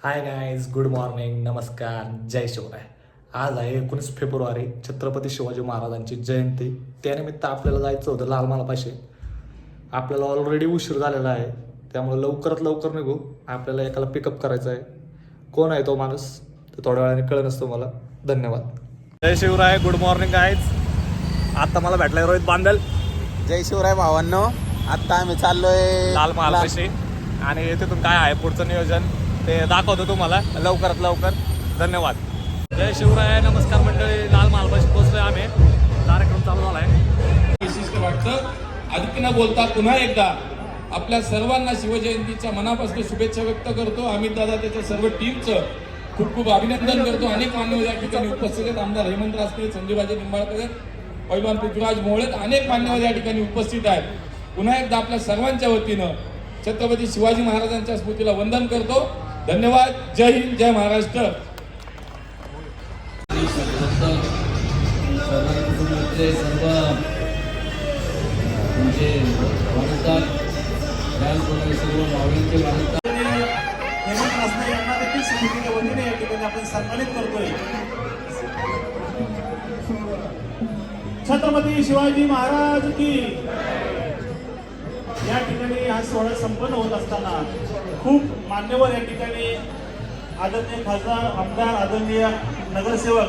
Hi guys, good morning, नमस्कार, जय शिवराय. आज आहे 19 फेब्रुवारी, छत्रपती शिवाजी महाराजांची जयंती. त्यानिमित्त आपल्याला जायचं होतं लाल महालापाशी. आपल्याला ऑलरेडी उशीर झालेला आहे, त्यामुळे लवकरात लवकर निघू. आपल्याला एकाला पिकअप करायचं आहे. कोण आहे तो माणूस तर थोड्या वेळाने कळेलच तुम्हाला. धन्यवाद. जय शिवराय, गुड मॉर्निंग गाईज. आता मला भेटलाय रोहित बांदल. जय शिवराय भावांनो. आता आम्ही चाललोय लाल महालापाशी आणि तिथून काय आहे पुढचं नियोजन ते दाखवतो तुम्हाला लवकरात लवकर. धन्यवाद. जय शिवराय, नमस्कार मंडळी. लाल महालपाशी पोहोचलोय आम्ही. कार्यक्रम चालू झालाय. विशिष्ट वाटतं. आदित्यना बोलता पुन्हा एकदा आपल्या सर्वांना शिवजयंतीच्या मनापासून शुभेच्छा व्यक्त करतो. अमित दादा त्याच्या सर्व टीमचं खूप खूप अभिनंदन करतो. अनेक मान्यवर या ठिकाणी उपस्थित आहेत. आमदार हेमंत रासने, संजयबाजी निंबाळकर, पैलवान पृथ्वीराज मोहोळे, अनेक मान्यवर या ठिकाणी उपस्थित आहेत. पुन्हा एकदा आपल्या सर्वांच्या वतीनं छत्रपती शिवाजी महाराजांच्या स्मृतीला वंदन करतो. धन्यवाद. जय हिंद, जय महाराष्ट्र. आपण सन्मानित करतोय. छत्रपती शिवाजी महाराज की. या ठिकाणी हा सोहळा संपन्न होत असताना खूप मान्यवर या ठिकाणी, आदरणीय खासदार, आमदार, आदरणीय नगरसेवक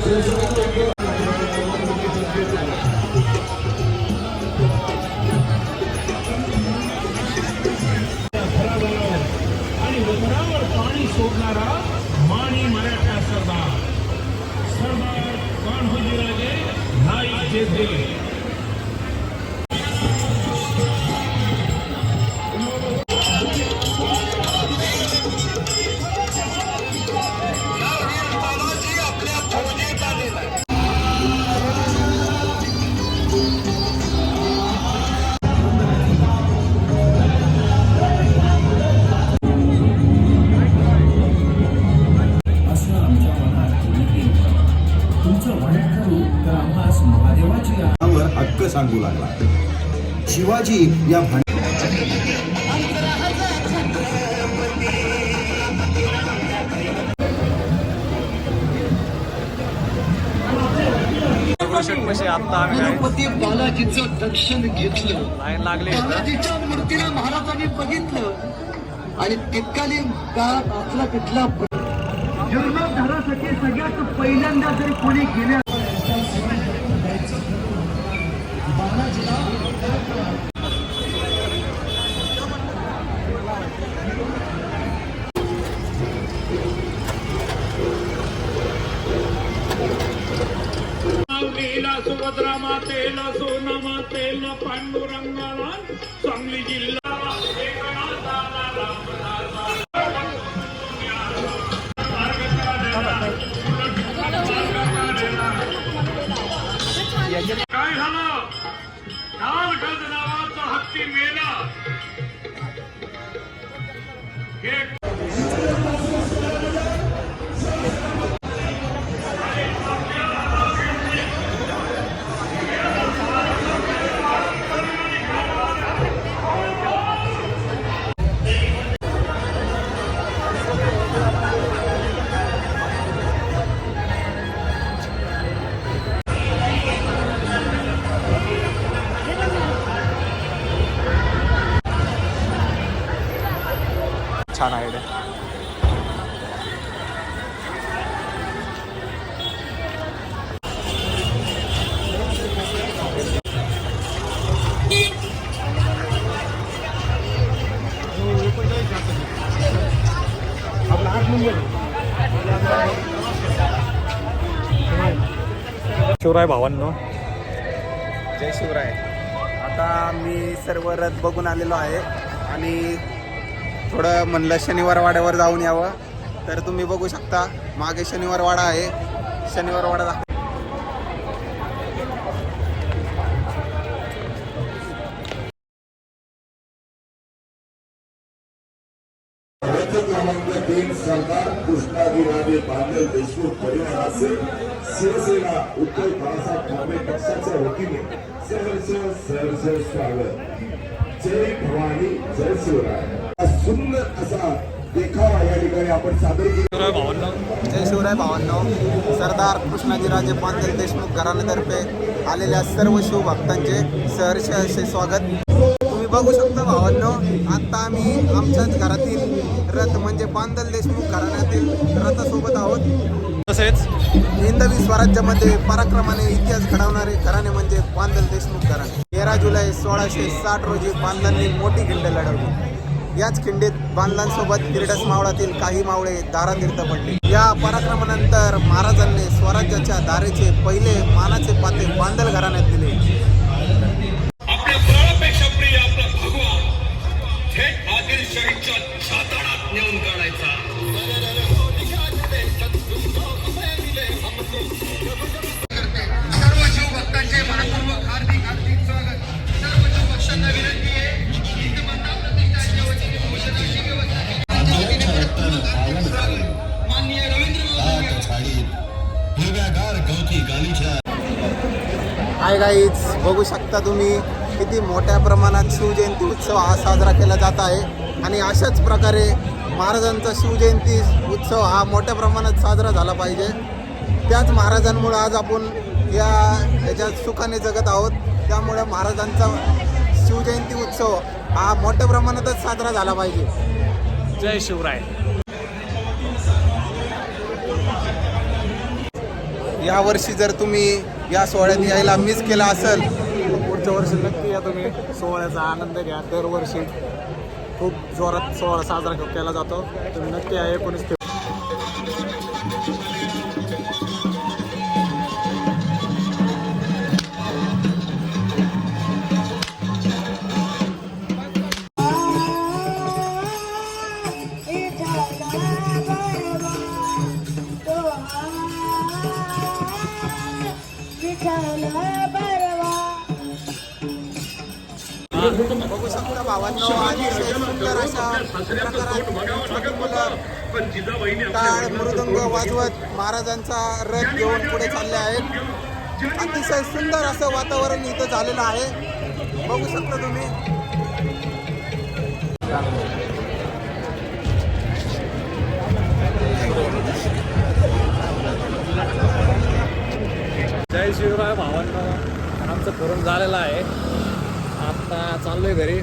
आणि वजनावर पाणी सोडणारा माणी मराठा सरदार सरदार कान्होजीराजे नाईक जेधे. असं आमच्या मनात कोणीतरी तुमचं वाईट करू तर आम्हास महादेवाची वर हक्क सांगू लागला. शिवाजी या दगडूशेठपाशी आता आम्ही आहे. गणपती बालाजीचं दर्शन घेतलं. लाईन लागली बालाजीच्या मूर्तीला महाराजांनी बघितलं आणि तत्कालीन काळात आपला तिथला जीर्णोद्धारासाठी सगळ्यात पहिल्यांदा जर कोणी गेल्या सुभद्रा मातेला सोना मातेला पांडुरंगाला सांगली जिल्हा काय झालं? नावगज नावाचा हत्ती मेला. छान आयडिया. शिवराय भावांनो, जय शिवराय. आता मी सर्व रथ बघून आलेलो आहे आणि थोडं म्हणलं शनिवार वाड्यावर जाऊन यावं, तर तुम्ही बघू शकता मागे शनिवार वाडा आहे. शनिवार वाडा क्रमांक 3 सरदार कृष्णाजीराजे बांधल देशमुख परिवाराचे शिवसेना उद्धव बाळासाहेब ठाकरे पक्षाच्या वतीने सहर्ष स्वागत. जय भवानी, जय शिवराय. सुंदर असा देखावा या ठिकाणी आपण सादर केला. जय शिवराय भावांनो. सरदार कृष्णाजीराजे बांधल देशमुख घराण्यातर्फे आलेल्या सर्व शिवभक्तांचे सहर्ष असे स्वागत. तुम्ही बघू शकता भावांनो, आता आम्ही आमच्याच घरातील रथ म्हणजे बांधल देशमुख घराण्यातील रथासोबत आहोत. तसेच हिंदवी स्वराज्यामध्ये पराक्रमाने इतिहास घडवणारे घराणे म्हणजे बांधल देशमुख घराणे. 13 जुलै 1660 रोजी बांधलांनी मोठी खिंड लढवली. याच खिंडीत बांधलांसोबत तिरडस मावळातील काही मावळे दारातीर्थ पडले. या पराक्रमानंतर महाराजांनी स्वराज्याच्या दारेचे पहिले मानाचे पाते बांधल घराण्यात दिले. आपल्या प्राणापेक्षा प्रिय आपला भगवा थेट आदिलशाहीच्या छाताडात नेऊन काढायचा. सर्व शिवभक्तांचे मनपूर्वक हार्दिक हार्दिक स्वागत. सर्व शिवभक्तांना विनंती आहे की इथं प्रतिष्ठानच्या वतीने भूषणाची व्यवस्था माननीय हाय गाईज, बघू शकता तुम्ही किती मोठ्या प्रमाणात शिवजयंती उत्सव हा साजरा केला जात आहे. आणि अशाच प्रकारे महाराजांचा शिवजयंती उत्सव हा मोठ्या प्रमाणात साजरा झाला पाहिजे. त्याच महाराजांमुळे आज आपण याच्यात सुखाने जगत आहोत. त्यामुळे महाराजांचा शिवजयंती उत्सव हा मोठ्या प्रमाणातच साजरा झाला पाहिजे. जय शिवराय. यावर्षी जर तुम्ही या सोहळ्यात यायला मिस केला असेल, पुढच्या वर्षी नक्की या तुम्ही. सोहळ्याचा आनंद घ्या. दरवर्षी खूप जोरात सोहळा साजरा केला जातो. तुम्ही नक्की या 19 फेब्रुवारी. बघू शकता भावांनो, अतिशय सुंदर अशा प्रकारात मुलं टाळ मृदंग वाजवत महाराजांचा रथ घेऊन पुढे चालले आहेत. अतिशय सुंदर असं वातावरण इथं झालेलं आहे. बघू शकता तुम्ही. जय शिवराय भावांनो, आमचं करून झालेलं आहे. आता चाललोय घरी.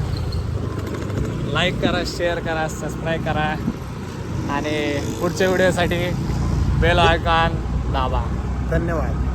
लाईक करा, शेअर करा, सबस्क्राईब करा आणि पुढच्या व्हिडिओसाठी बेल आयकॉन दाबा. धन्यवाद.